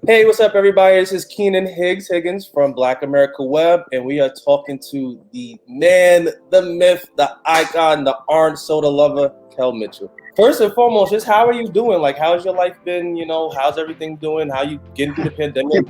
Hey, what's up, everybody? This is Keenan Higgins from Black America Web, and we are talking to the man, the myth, the icon, the orange soda lover, Kel Mitchell. First and foremost, just how are you doing? Like, how's your life been? How's everything doing? How you getting through the pandemic?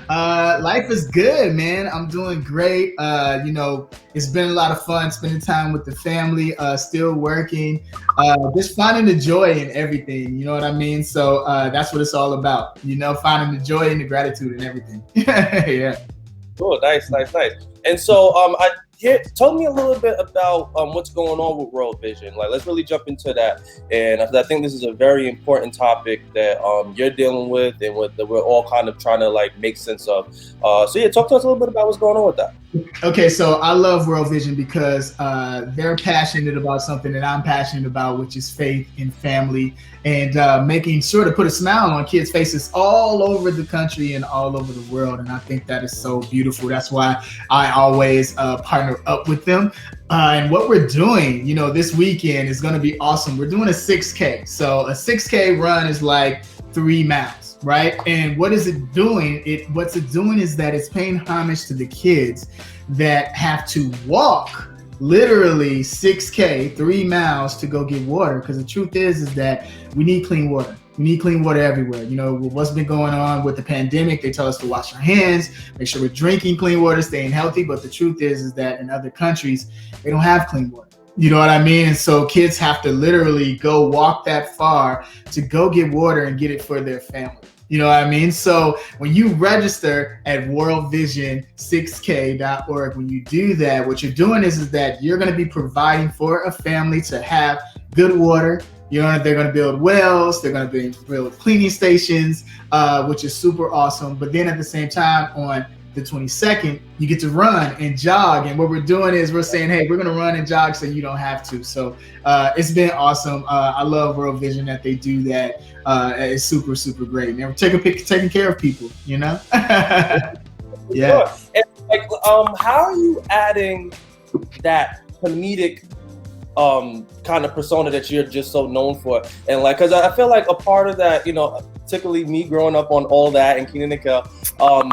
Life is good, man. I'm doing great. It's been a lot of fun spending time with the family, still working, just finding the joy in everything. You know what I mean? So that's what it's all about, finding the joy and the gratitude in everything. Yeah. Cool, nice. And so, tell me a little bit about what's going on with World Vision. Like, let's really jump into that. And I think this is a very important topic that you're dealing with, and that we're all kind of trying to like make sense of. So yeah, talk to us a little bit about what's going on with that. Okay, so I love World Vision because they're passionate about something that I'm passionate about, which is faith and family, and making sure to put a smile on kids' faces all over the country and all over the world. And I think that is so beautiful. That's why I always partner up with them. And what we're doing, this weekend is going to be awesome. We're doing a 6K. So a 6K run is like 3 miles, right? And what is it doing? What's it doing is that it's paying homage to the kids that have to walk literally 6K, 3 miles to go get water. Because the truth is that we need clean water. We need clean water everywhere. What's been going on with the pandemic, they tell us to wash our hands, make sure we're drinking clean water, staying healthy. But the truth is that in other countries, they don't have clean water. You know what I mean? And so kids have to literally go walk that far to go get water and get it for their family. You know what I mean? So when you register at worldvision6k.org, when you do that, what you're doing is that you're going to be providing for a family to have good water. They're going to build wells, they're going to build cleaning stations, which is super awesome. But then at the same time, on the 22nd, you get to run and jog. And what we're doing is we're saying, hey, we're going to run and jog so you don't have to. So it's been awesome. I love World Vision that they do that. It's super, super great. And they're taking care of people, Yeah. Sure. And how are you adding that comedic kind of persona that you're just so known for? And because I feel like a part of that, particularly me growing up on all that and Keenan and Kel,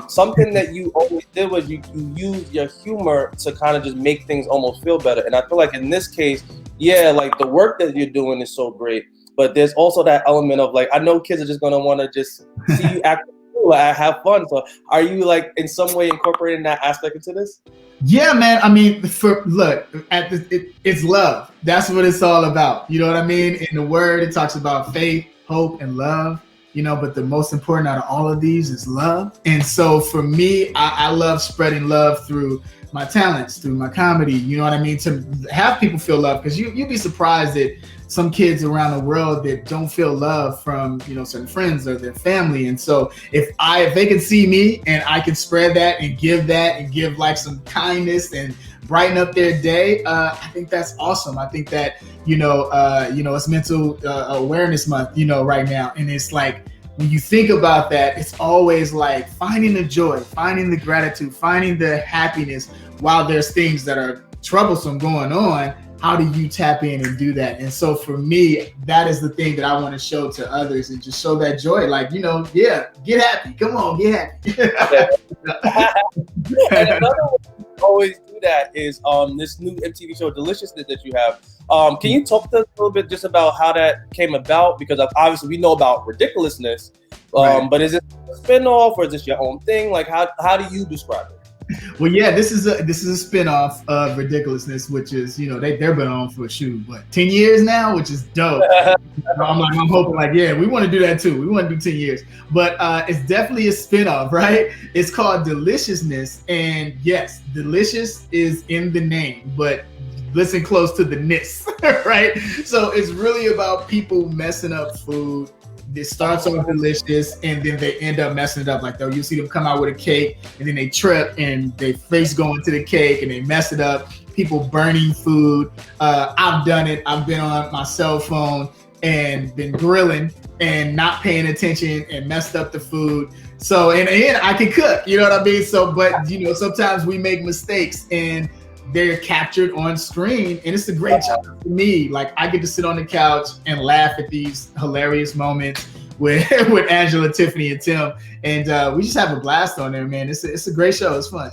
something that you always did was you used your humor to kind of just make things almost feel better. And I feel like in this case, yeah, like the work that you're doing is so great, but there's also that element of I know kids are just going to want to just see you act cool, have fun. So are you in some way incorporating that aspect into this? Yeah, man. I mean, it's love. That's what it's all about. You know what I mean? In the word, it talks about faith, hope, and love. But the most important out of all of these is love. And so for me, I love spreading love through my talents, through my comedy. You know what I mean? To have people feel love, because you'd be surprised that some kids around the world that don't feel love from certain friends or their family. And so if they can see me and I can spread that and give some kindness and brighten up their day, I think that's awesome. I think that it's Mental Awareness Month right now, and it's like when you think about that, it's always like finding the joy, finding the gratitude, finding the happiness while there's things that are troublesome going on. How do you tap in and do that? And so for me, that is the thing that I want to show to others, and just show that joy. Yeah, get happy. Come on, get happy. And another way you always do that is this new MTV show, Deliciousness, that you have. Can you talk to us a little bit just about how that came about? Because obviously we know about Ridiculousness, right. But is it a spinoff or is this your own thing? How do you describe it? Well, yeah, this is a spinoff of Ridiculousness, which is, they've been on for 10 years now, which is dope. I'm hoping we want to do that too. We want to do 10 years, but it's definitely a spinoff, right? It's called Deliciousness, and yes, delicious is in the name, but listen close to the ness, right? So it's really about people messing up food. It starts off delicious, and then they end up messing it up. You see them come out with a cake, and then they trip, and their face go into the cake, and they mess it up. People burning food. I've done it. I've been on my cell phone and been grilling and not paying attention and messed up the food. So, and I can cook, you know what I mean? So, but sometimes we make mistakes, and they're captured on screen, and it's a great job for me. I get to sit on the couch and laugh at these hilarious moments with with Angela, Tiffany, and Tim, and we just have a blast on there, man. It's a great show. It's fun.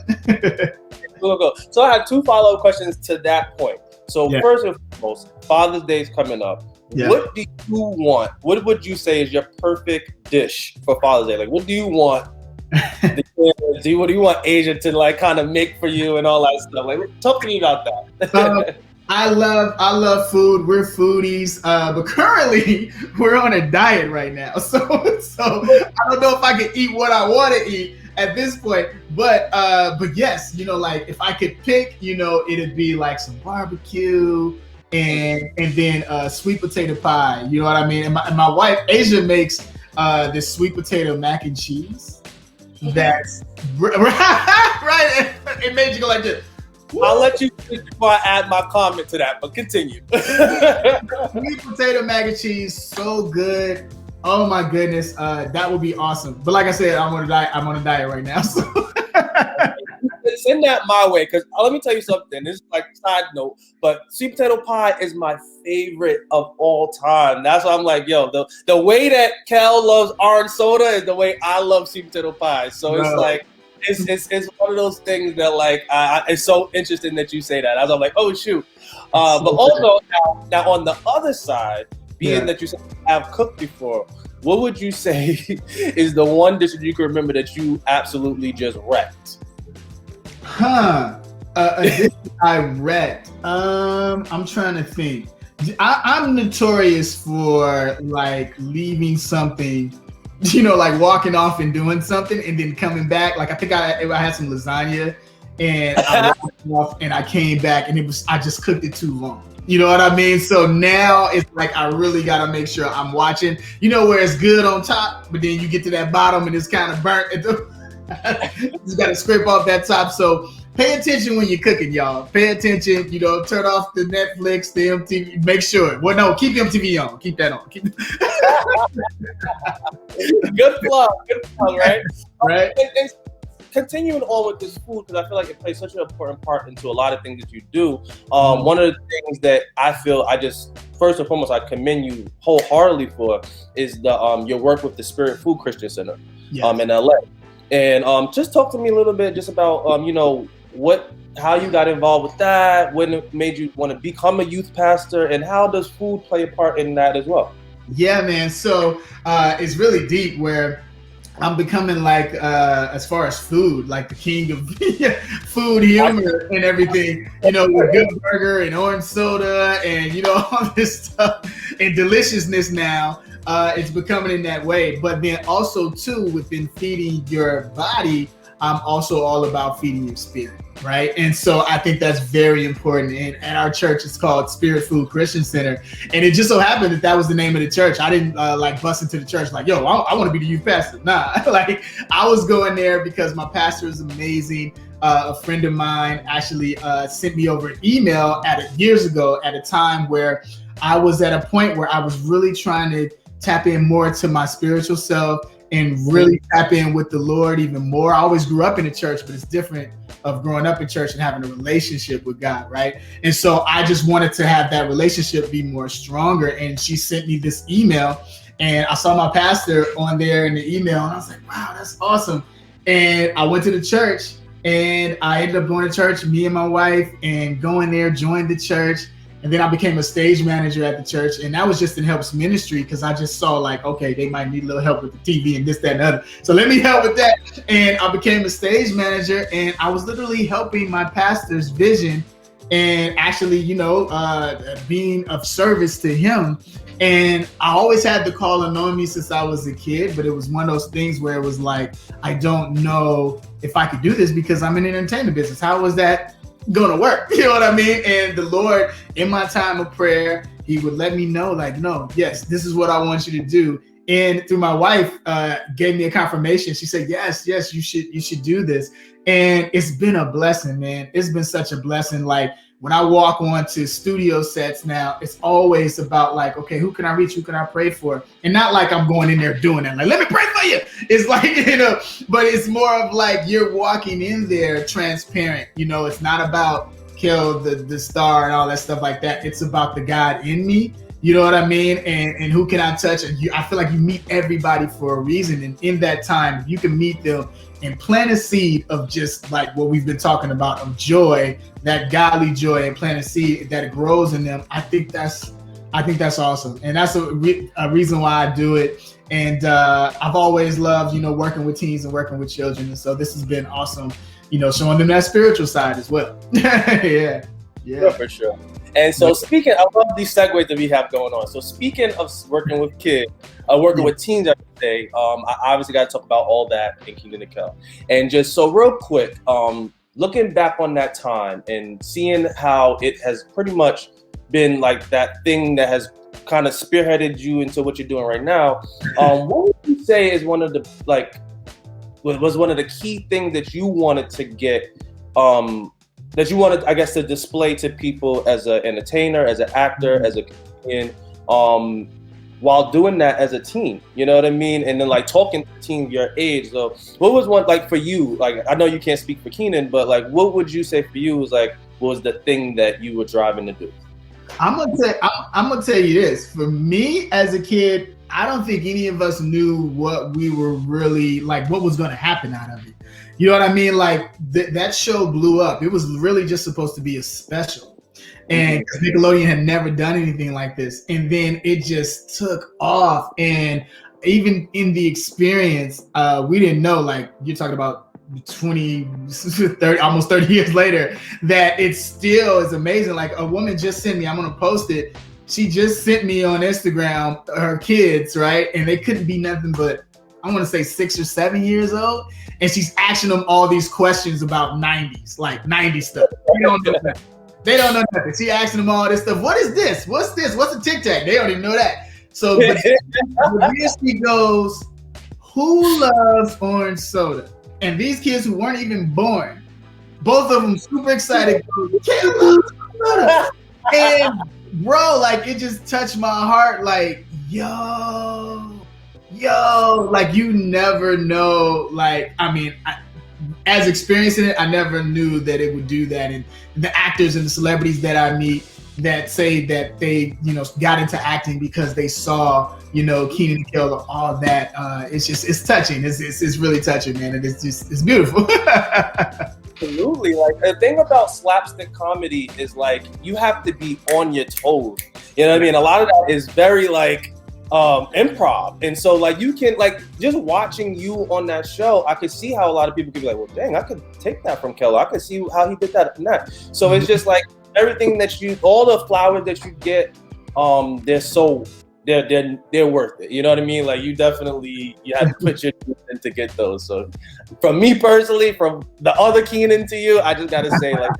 Cool. So I have 2 follow-up questions to that point. So first and foremost, Father's Day is coming up. Yeah. What do you want? What would you say is your perfect dish for Father's Day? Like, what do you want? What do you want Asia to like kind of make for you and all that stuff? Like, talk to me about that. I love food. We're foodies, but currently we're on a diet right now. So I don't know if I can eat what I want to eat at this point. But yes, like if I could pick, it'd be like some barbecue and then sweet potato pie. You know what I mean? And my wife Asia makes this sweet potato mac and cheese. That's right. It made you go like this. I'll let you finish before I add my comment to that, but continue. Sweet potato mac and cheese, so good. Oh my goodness, that would be awesome. But like I said, I'm on a diet right now. So send that my way, because let me tell you something. This is like a side note, but sweet potato pie is my favorite of all time. That's why I'm like, yo, the way that Kel loves orange soda is the way I love sweet potato pie. So it's like. It's one of those things that like it's so interesting that you say that. I was like, oh shoot. But also now on the other side, being that you have cooked before, what would you say is the one dish that you can remember that you absolutely just wrecked? A dish I wrecked. I'm trying to think. I'm notorious for like leaving something, like walking off and doing something and then coming back. Like I think I had some lasagna and I walked off and I came back and I just cooked it too long. You know what I mean? So now it's like I really got to make sure I'm watching, where it's good on top, but then you get to that bottom and it's kind of burnt. You got to scrape off that top. So pay attention when you're cooking, y'all. Pay attention, turn off the Netflix, the MTV, make sure. Well, no, keep MTV on. Keep that on. Good plug, right? Right. And continuing on with this food, because I feel like it plays such an important part into a lot of things that you do. One of the things that I feel first and foremost, I commend you wholeheartedly for is your work with the Spirit Food Christian Center in LA. And just talk to me a little bit just about, how you got involved with that, when it made you want to become a youth pastor, and how does food play a part in that as well? Yeah, man. So it's really deep where I'm becoming like, as far as food, like the king of food humor and everything, with Good Burger and orange soda and, all this stuff and deliciousness now. It's becoming in that way. But then also too, within feeding your body, I'm also all about feeding your spirit, right? And so I think that's very important. And at our church, it's called Spirit Food Christian Center. And it just so happened that was the name of the church. I didn't bust into the church like, yo, I want to be the youth pastor. Nah, like I was going there because my pastor is amazing. A friend of mine actually sent me over an email years ago at a time where I was at a point where I was really trying to tap in more to my spiritual self and really tap in with the Lord even more. I always grew up in the church, but it's different of growing up in church and having a relationship with God, right? And so I just wanted to have that relationship be more stronger. And she sent me this email and I saw my pastor on there in the email and I was like, wow, that's awesome. And I went to the church and I ended up going to church, me and my wife, and going there, joined the church. And then I became a stage manager at the church, and that was just in helps ministry because I just saw like, okay, they might need a little help with the TV and this, that, and other. So let me help with that. And I became a stage manager, and I was literally helping my pastor's vision and actually, being of service to him. And I always had the calling on me since I was a kid, but it was one of those things where it was like, I don't know if I could do this because I'm in the entertainment business. How was that gonna work? You know what I mean? And the Lord, in my time of prayer, he would let me know, like, no, yes, this is what I want you to do. And through my wife, gave me a confirmation. She said, yes, you should do this. And it's been a blessing, man. It's been such a blessing. Like when I walk onto studio sets now, it's always about like, okay, who can I reach? Who can I pray for? And not like I'm going in there doing that. Like, let me pray for you. It's like, but it's more of like you're walking in there transparent. It's not about Kel, the star and all that stuff like that. It's about the God in me. You know what I mean? And who can I touch? And I feel like you meet everybody for a reason. And in that time, you can meet them and plant a seed of just like what we've been talking about, of joy, that godly joy, and plant a seed that it grows in them. I think that's awesome. And that's a reason why I do it. And I've always loved, working with teens and working with children. And so this has been awesome, showing them that spiritual side as well. Yeah, for sure. And so speaking, I love these segues that we have going on. So speaking of working with kids, working with teens every day, I obviously got to talk about all that in Keenan and Kel. And just so real quick, looking back on that time and seeing how it has pretty much been like that thing that has kind of spearheaded you into what you're doing right now, what would you say is one of the was one of the key things that you wanted to get, that you wanted, I guess, to display to people as an entertainer, as an actor, as a comedian, while doing that as a teen, you know what I mean? And then like talking to teens your age. So what was one, like for you, like I know you can't speak for Keenan, but like what would you say for you was like, what was the thing that you were driving to do? I'm gonna tell you this. For me as a kid, I don't think any of us knew what we were really like, what was going to happen out of it. You know what I mean? Like that show blew up. It was really just supposed to be a special, and Nickelodeon had never done anything like this. And then it just took off. And even in the experience, we didn't know. Like you're talking about 20, 30, almost 30 years later, that it still is amazing. Like a woman just sent me. I'm gonna post it. She just sent me on Instagram her kids, right? And they couldn't be nothing but, I want to say 6 or 7 years old. And she's asking them all these questions about 90s, like 90s stuff. They don't know nothing. They don't know nothing. She asking them all this stuff. What is this? What's this? What's a Tic Tac? They don't even know that. So here she goes, who loves orange soda? And these kids who weren't even born, both of them super excited. Kale loves soda. And bro, like it just touched my heart. Like, yo, like you never know. Like, I mean, as experiencing it, I never knew that it would do that. And the actors and the celebrities that I meet that say that they, got into acting because they saw, Keenan and Kel, all that. It's touching. It's really touching, man. And it's beautiful. Absolutely. Like the thing about slapstick comedy is like you have to be on your toes. You know what I mean? A lot of that is very like improv. And so like you can like just watching you on that show, I could see how a lot of people could be like, well, dang, I could take that from Keller. I could see how he did that and that. So it's just like everything that all the flowers that you get, they're worth it. You know what I mean? Like you have to put your teeth in to get those. So from me personally, from the other Keenan to you, I just gotta say like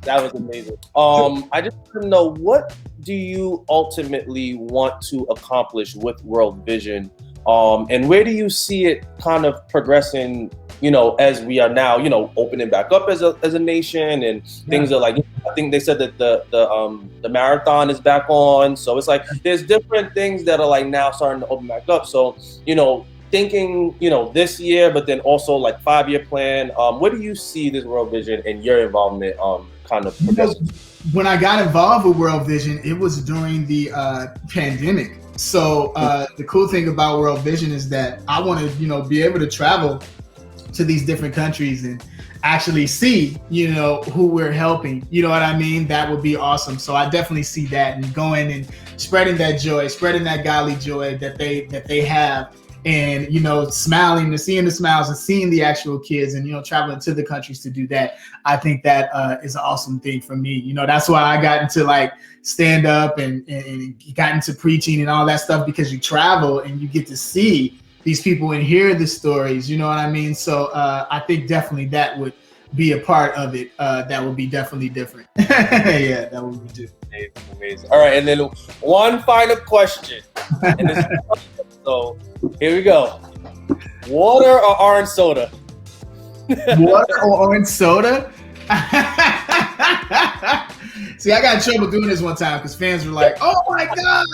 that was amazing. I just want to know, what do you ultimately want to accomplish with World Vision? And where do you see it kind of progressing, as we are now, opening back up as a nation, and things are like, I think they said that the marathon is back on. So it's like, there's different things that are like now starting to open back up. So, thinking, this year, but then also like 5-year plan, where do you see this World Vision and your involvement kind of progressing? When I got involved with World Vision, it was during the pandemic. So the cool thing about World Vision is that I want to, be able to travel to these different countries and actually see, who we're helping. You know what I mean? That would be awesome. So I definitely see that, and going and spreading that joy, spreading that godly joy that they have, and smiling and seeing the smiles and seeing the actual kids, and traveling to the countries to do that. I think that is an awesome thing for me. That's why I got into like stand up and got into preaching and all that stuff, because you travel and you get to see these people and hear the stories. You know what I mean? So I think definitely that would be a part of it. That would be definitely different. Yeah, that would be different. Amazing. All right, and then one final question. And this so here we go. Water or orange soda? Water or orange soda? See, I got in trouble doing this one time because fans were like, oh my gosh.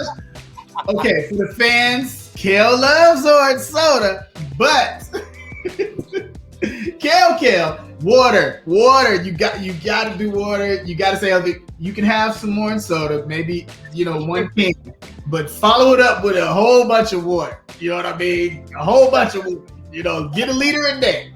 Okay, for the fans, Kel loves orange soda, but Kel, Water. You got to do water. You got to say healthy. You can have some orange soda, maybe 1 can, but follow it up with a whole bunch of water. You know what I mean? A whole bunch of water. Get a liter a day.